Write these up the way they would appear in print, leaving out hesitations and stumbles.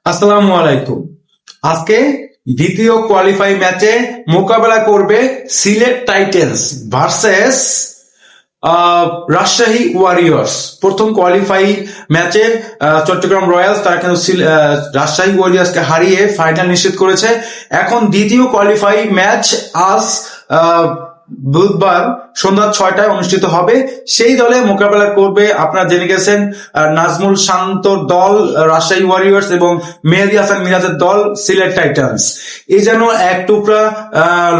আসসালামু আলাইকুম। আজকে দ্বিতীয় কোয়ালিফাই ম্যাচে মোকাবেলা করবে Sylhet titans versus Rajshahi Warriors. প্রথম কোয়ালিফাই ম্যাচে চট্টগ্রাম রয়্যালস তারা কিন্তু রাজশাহী ওয়ারিয়র্সকে হারিয়ে ফাইনাল নিশ্চিত করেছে। এখন দ্বিতীয় কোয়ালিফাই ম্যাচ আজ বুধবার সন্ধ্যা 6টায় অনুষ্ঠিত হবে। সেই দলে মোকাবেলা করবে, আপনারা জেনে গেছেন, নাজমুল শান্তর দল রাজশাহী ওয়ারিয়র্স এবং মেহেদী হাসান মিরাজের দল সিলেট টাইটান্স। এই যেন এক টুকরা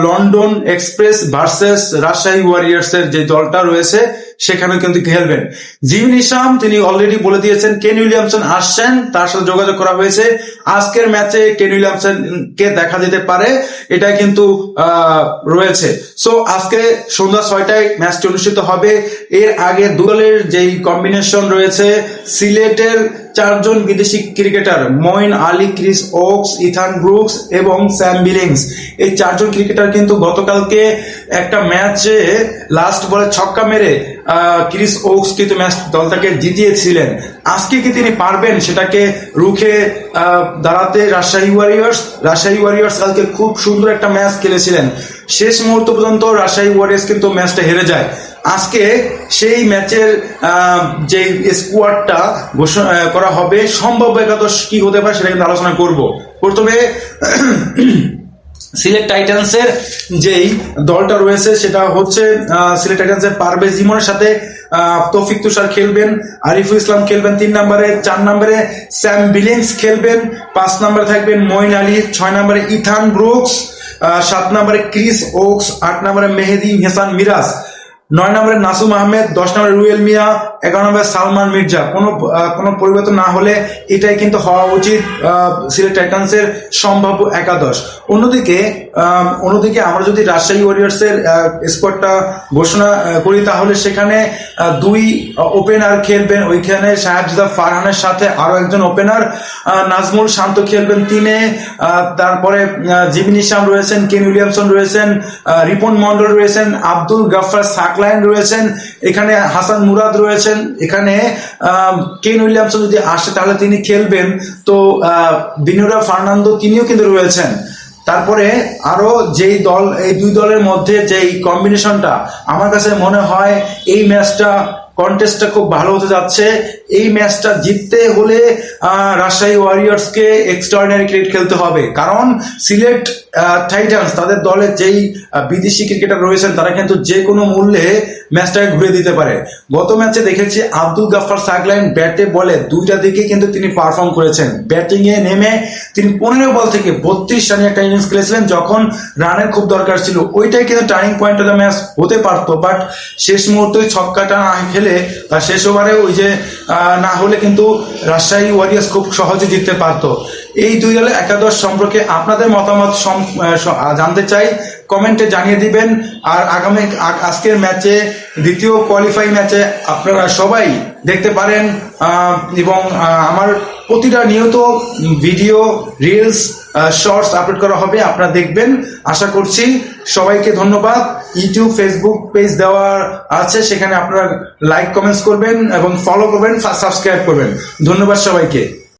London express versus Rajshahi Warriors এর যে দলটা রয়েছে সেখানে কিন্তু খেলবেন। জিম নিশাম তিনি অলরেডি বলে দিয়েছেন কেন উইলিয়ামসন আসছেন, তার সাথে যোগাযোগ করা হয়েছে। আজকের ম্যাচে কেন উইলিয়ামসন কে দেখা যেতে পারে এটা কিন্তু রয়েছে। সো আজকে সন্ধ্যা 6টায় ম্যাচটি অনুষ্ঠিত হবে। এর আগে দলের যেই কম্বিনেশন রয়েছে, সিলেটের 4জন বিদেশি cricketer Moeen Ali, Chris Woakes, Ethan Brookes এবং স্যাম বিলিংস, এই 4জন ক্রিকেটার কিন্তু গতকালকে একটা ম্যাচে লাস্ট বলে ছক্কা মেরে ক্রিস ওকস কিন্তু ম্যাচ দলটাকে জিতিয়েছিলেন। আজকে কি তিনি পারবেন সেটাকে রুখে দাঁড়াতে? রাজশাহী ওয়ারিয়র্স কালকে খুব সুন্দর একটা ম্যাচ খেলেছিলেন, শেষ মুহূর্ত পর্যন্ত রাজশাহী ওয়ারিয়র্স কিন্তু ম্যাচটা হেরে যায়। আজকে সেই ম্যাচের যে স্কোয়াডটা ঘোষণা করা হবে, সম্ভাব্য একাদশ কি হতে পারে সেটা কিন্তু আলোচনা করব। প্রথমে সিলেট টাইটান্সের যেই দলটা রয়েছে সেটা হচ্ছে সিলেট টাইটান্সের পারভেজ ইমনের সাথে তৌফিক তুষার খেলবেন, আরিফুল ইসলাম খেলবেন 3 নম্বরে, 4 নম্বরে স্যাম বিলিংস খেলবেন, 5 নম্বরে থাকবেন মঈন আলী, 6 নম্বরে ইথান ব্রুকস, 7 নম্বরে ক্রিস ওকস, 8 নম্বরে মেহেদী হাসান মিরাজ, 9 নম্বরে নাসুম আহমেদ, 10 নম্বরে রুয়েল মিয়া, 11 নম্বরে সালমান মির্জা। কোনো পরিবর্তন না হলে এটাই কিন্তু হওয়া উচিত সিলেট টাইটান্সের সম্ভাব্য একাদশ। অন্যদিকে আমরা যদি রাজশাহী ওয়ারিয়র্সের স্কোয়াডটা ঘোষণা করি তাহলে সেখানে 2 ওপেনার খেলবেন, ওইখানে সাহেবজাদা ফারহানের সাথে আরো একজন ওপেনার নাজমুল শান্ত খেলবেন 3-এ, তারপরে জিমি নিশাম রয়েছেন, কেন উইলিয়ামসন রয়েছেন, রিপন মন্ডল রয়েছেন, আব্দুল গাফফার সাকলাইন রয়েছেন, এখানে হাসান মুরাদ রয়েছেন। এখানে কেন উইলিয়ামসন যদি আসে তাহলে তিনি খেলবেন, তো বিনুরা ফার্নান্দো তিনিও কিন্তু রয়েছেন। তারপরে আরো যেই দল, এই 2 দলের মধ্যে যেই কম্বিনেশনটা আমার কাছে মনে হয় এই ম্যাচটা কন্টেস্টটা খুব ভালো হতে যাচ্ছে। এই ম্যাচটা জিততে হলে রাজশাহী ওয়ারিয়র্সকে এক্সট্রাঅর্ডিনারি ক্রিকেট খেলতে হবে, কারণ সিলেট টাইটান্স তাদের দলে যেই বিদেশি ক্রিকেটার রয়েছেন তারা কিন্তু যে কোনো মূল্যে ম্যাচটাকে ঘুরে দিতে পারে। গত ম্যাচে দেখেছি আব্দুল গাফফার সাকলাইন ব্যাটে বলে 2টা দিকে কিন্তু তিনি পারফর্ম করেছেন। ব্যাটিং এ নেমে তিনি 15 বল থেকে 32 রানের একটা ইনিংস খেলেছিলেন, যখন রানের খুব দরকার ছিল। ওইটাই কিন্তু turning point of the match হতে পারতো, বাট শেষ মুহূর্তে ছক্কাটা না খেলে বা শেষ ওভারে ওই যে না হলে কিন্তু রাজশাহী ওয়ারিয়র্স খুব সহজে জিততে পারতো। এই 2 দলের একাদশ সম্পর্কে আপনাদের মতামত জানতে চাই, কমেন্টে জানিয়ে দিবেন। আর আজকের ম্যাচে, দ্বিতীয় কোয়ালিফাই ম্যাচে আপনারা সবাই দেখতে পারেন এবং আমার প্রতিটা নিয়ত ভিডিও, রিলস, শর্টস আপলোড করা হবে, আপনারা দেখবেন। আশা করছি। সবাইকে ধন্যবাদ। ইউটিউব, ফেসবুক পেজ দেওয়া আছে, সেখানে আপনারা লাইক, কমেন্টস করবেন এবং ফলো করবেন, সাবস্ক্রাইব করবেন। ধন্যবাদ সবাইকে।